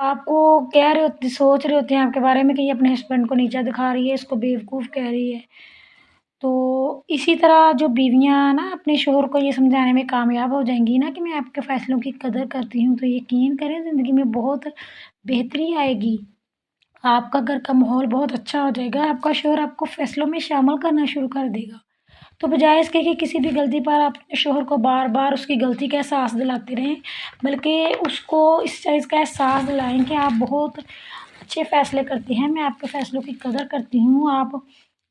آپ کو کہہ رہے ہوتے سوچ رہے ہوتے ہیں آپ کے بارے میں کہ یہ اپنے ہسبینڈ کو نیچا دکھا رہی ہے، اس کو بیوقوف کہہ رہی ہے۔ تو اسی طرح جو بیویاں نا اپنے شوہر کو یہ سمجھانے میں کامیاب ہو جائیں گی نا کہ میں آپ کے فیصلوں کی قدر کرتی ہوں، تو یقین کریں زندگی میں بہت بہتری آئے گی۔ آپ کا گھر کا ماحول بہت اچھا ہو جائے گا، آپ کا شوہر آپ کو فیصلوں میں شامل کرنا شروع کر دے گا۔ تو بجائے اس کے کہ کسی بھی غلطی پر آپ اپنے شوہر کو بار بار اس کی غلطی کا احساس دلاتے رہیں، بلکہ اس کو اس چیز کا احساس دلائیں کہ آپ بہت اچھے فیصلے کرتے ہیں، میں آپ کے فیصلوں کی قدر کرتی ہوں، آپ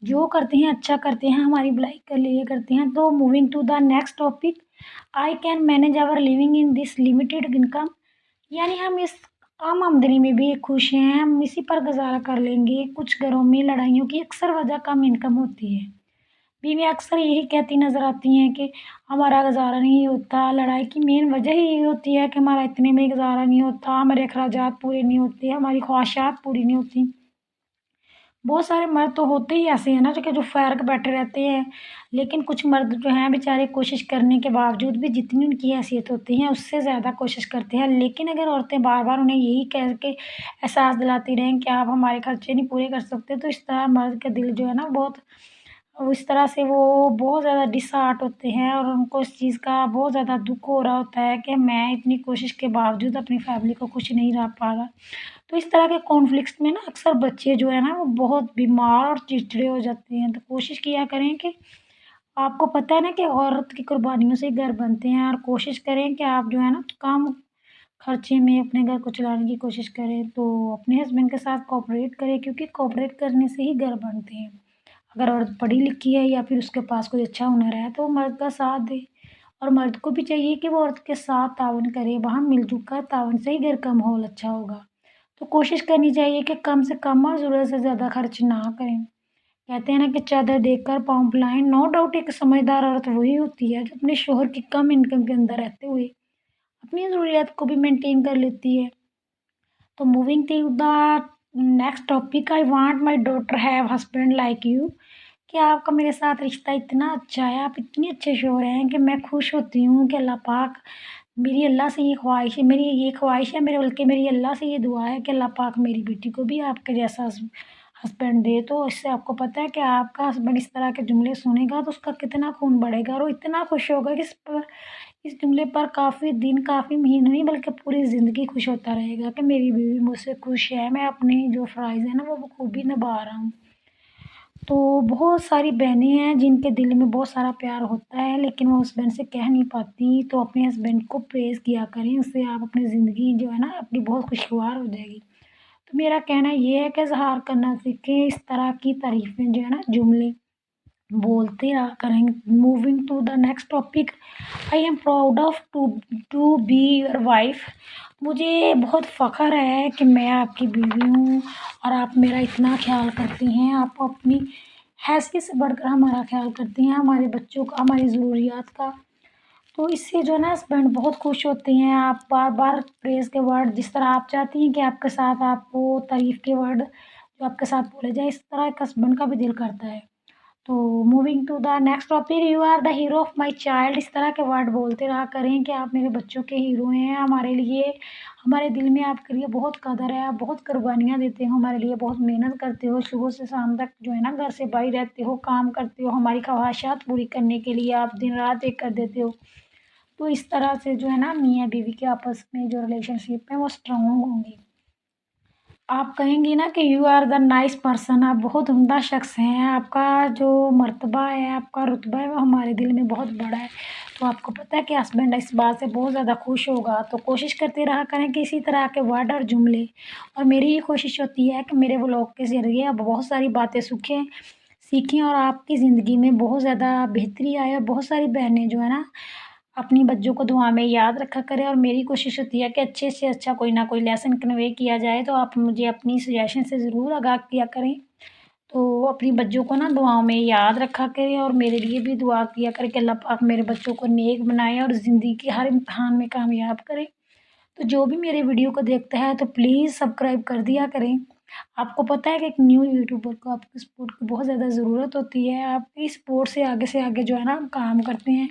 جو کرتے ہیں اچھا کرتے ہیں، ہماری بھلائی کے لیے کرتے ہیں۔ تو moving to the next topic, I can manage our living in this limited income, یعنی ہم اس کم آمدنی میں بھی خوش ہیں، ہم اسی پر گزارا کر لیں گے۔ کچھ گھروں میں لڑائیوں کی اکثر وجہ کم انکم ہوتی ہے۔ بیویاں اکثر یہی کہتی نظر آتی ہیں کہ ہمارا گزارا نہیں ہوتا۔ لڑائی کی مین وجہ ہی یہی ہوتی ہے کہ ہمارا اتنے میں گزارا نہیں ہوتا، ہمارے اخراجات پورے نہیں ہوتے، ہماری خواہشات پوری نہیں ہوتی۔ بہت سارے مرد تو ہوتے ہی ایسے ہیں نا جو فارغ کے بیٹھے رہتے ہیں، لیکن کچھ مرد جو ہیں بیچارے کوشش کرنے کے باوجود بھی جتنی ان کی حیثیت ہوتی ہے اس سے زیادہ کوشش کرتے ہیں، لیکن اگر عورتیں بار بار انہیں یہی کہہ کے احساس دلاتی رہیں کہ آپ ہمارے خرچے نہیں پورے کر سکتے، تو اس طرح مرد کا دل جو ہے نا بہت اس طرح سے وہ بہت زیادہ ڈس ہارٹ ہوتے ہیں، اور ان کو اس چیز کا بہت زیادہ دکھ ہو رہا ہوتا ہے کہ میں اتنی کوشش کے باوجود اپنی فیملی کو خوش نہیں رکھ پا رہا۔ تو اس طرح کے کانفلکٹس میں نا اکثر بچے جو ہے نا وہ بہت بیمار اور چڑچڑے ہو جاتے ہیں۔ تو کوشش کیا کریں کہ آپ کو پتہ ہے نا کہ عورت کی قربانیوں سے گھر بنتے ہیں، اور کوشش کریں کہ آپ جو ہے نا کم خرچے میں اپنے گھر کو چلانے کی کوشش کریں، تو اپنے ہسبینڈ کے ساتھ کوآپریٹ کریں، کیونکہ کوآپریٹ کرنے سے ہی گھر بنتے ہیں۔ اگر عورت پڑھی لکھی ہے یا پھر اس کے پاس کوئی اچھا ہنر ہے تو وہ مرد کا ساتھ دے، اور مرد کو بھی چاہیے کہ وہ عورت کے ساتھ تعاون کرے، وہاں مل جل کر تعاون سے ہی گھر کا ماحول اچھا ہوگا۔ تو کوشش کرنی چاہیے کہ کم سے کم اور ضرورت سے زیادہ خرچ نہ کریں۔ کہتے ہیں نا کہ چادر دیکھ کر پاؤں پلائیں، نو ڈاؤٹ ایک سمجھدار عورت وہی ہوتی ہے جو اپنے شوہر کی کم انکم کے اندر رہتے ہوئے اپنی ضروریات کو بھی مینٹین کر لیتی ہے۔ تو moving to the next topic, I want my daughter have husband like you, کہ آپ کا میرے ساتھ رشتہ اتنا اچھا ہے، آپ اتنے اچھے شوہر ہیں کہ میں خوش ہوتی ہوں کہ اللہ پاک میری اللہ سے یہ خواہش ہے، میری یہ خواہش ہے، بلکہ میری اللہ سے یہ دعا ہے کہ اللہ پاک میری بیٹی کو بھی آپ کے جیسا ہسبینڈ دے۔ تو اس سے آپ کو پتہ ہے کہ آپ کا ہسبینڈ اس طرح کے جملے سنے گا تو اس کا کتنا خون بڑھے گا، اور وہ اتنا خوش ہوگا کہ اس جملے پر کافی دن کافی مہینے نہیں بلکہ پوری زندگی خوش ہوتا رہے گا کہ میری بیوی مجھ سے خوش ہے، میں اپنی جو فرائض ہیں نا وہ بخوبی نبھا رہا ہوں۔ تو بہت ساری بہنیں ہیں جن کے دل میں بہت سارا پیار ہوتا ہے لیکن وہ ہسبینڈ سے کہہ نہیں پاتی، تو اپنے ہسبینڈ کو پریز کیا کریں، اس سے آپ اپنی زندگی جو ہے نا اپنی بہت خوشگوار ہو جائے گی۔ تو میرا کہنا یہ ہے کہ اظہار کرنا سیکھیں، اس طرح کی تعریفیں جو ہے نا جملے بولتے رہا کریں۔ Moving to the next topic, I am proud of to be your wife, مجھے بہت فخر ہے کہ میں آپ کی بیوی ہوں اور آپ میرا اتنا خیال کرتی ہیں، آپ اپنی حیثیت سے بڑھ کر ہمارا خیال کرتی ہیں، ہمارے بچوں کا، ہماری ضروریات کا۔ تو اس سے جو ہے نا ہسبینڈ بہت خوش ہوتے ہیں، آپ بار بار پریز کے ورڈ جس طرح آپ چاہتی ہیں کہ آپ کے ساتھ آپ کو تعریف کے ورڈ جو آپ کے ساتھ بولے جائے، اس طرح ایک ہسبینڈ کا بھی دل کرتا ہے۔ تو moving to the next topic, you are the hero of my child, اس طرح کے ورڈ بولتے رہا کریں کہ آپ میرے بچوں کے ہیرو ہیں، ہمارے لیے، ہمارے دل میں آپ کے لیے بہت قدر ہے، آپ بہت قربانیاں دیتے ہو ہمارے لیے، بہت محنت کرتے ہو، صبح سے شام تک جو ہے نا گھر سے باہر رہتے ہو، کام کرتے ہو، ہماری خواہشات پوری کرنے کے لیے آپ دن رات ایک کر دیتے ہو۔ تو اس طرح سے جو ہے نا میاں بیوی کے آپس میں جو ریلیشن شپ ہے وہ اسٹرانگ ہوں گی۔ آپ کہیں گی نا کہ you are the nice person, آپ بہت عمدہ شخص ہیں، آپ کا جو مرتبہ ہے، آپ کا رتبہ ہے وہ ہمارے دل میں بہت بڑا ہے۔ تو آپ کو پتہ ہے کہ ہسبینڈ اس بات سے بہت زیادہ خوش ہوگا۔ تو کوشش کرتے رہا کریں کہ اسی طرح کے ورڈ اور جملے، اور میری یہ کوشش ہوتی ہے کہ میرے ولاگ کے ذریعے آپ بہت ساری باتیں سیکھیں اور آپ کی زندگی میں بہت زیادہ بہتری آئے، اور بہت ساری بہنیں جو ہے نا اپنی بچوں کو دعا میں یاد رکھا کرے، اور میری کوشش ہوتی ہے کہ اچھے سے اچھا کوئی نہ کوئی لیسن کنوے کیا جائے، تو آپ مجھے اپنی سجیشن سے ضرور آگاہ کیا کریں۔ تو اپنی بچوں کو نا دعاؤں میں یاد رکھا کریں، اور میرے لیے بھی دعا کیا کرے کہ اللہ پاک میرے بچوں کو نیک بنائے اور زندگی کے ہر امتحان میں کامیاب کرے۔ تو جو بھی میرے ویڈیو کو دیکھتا ہے تو پلیز سبسکرائب کر دیا کریں۔ آپ کو پتہ ہے کہ ایک نیو یوٹیوبر کو آپ کی سپورٹ کی بہت زیادہ ضرورت ہوتی ہے، آپ کی سپورٹ سے آگے جو ہے نا کام کرتے ہیں،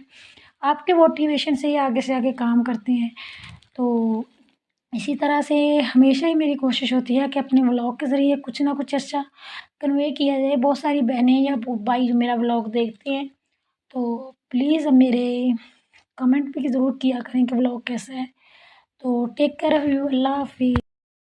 آپ کے موٹیویشن سے ہی آگے کام کرتے ہیں۔ تو اسی طرح سے ہمیشہ ہی میری کوشش ہوتی ہے کہ اپنے ولاگ کے ذریعے کچھ نہ کچھ اچھا کنوے کیا جائے. بہت ساری بہنیں یا بھائی جو میرا ولاگ دیکھتے ہیں تو پلیز اب میرے کمنٹ بھی ضرور کیا کریں کہ ولاگ کیسا ہے. تو ٹیک کیئر آف یو. اللہ حافظ.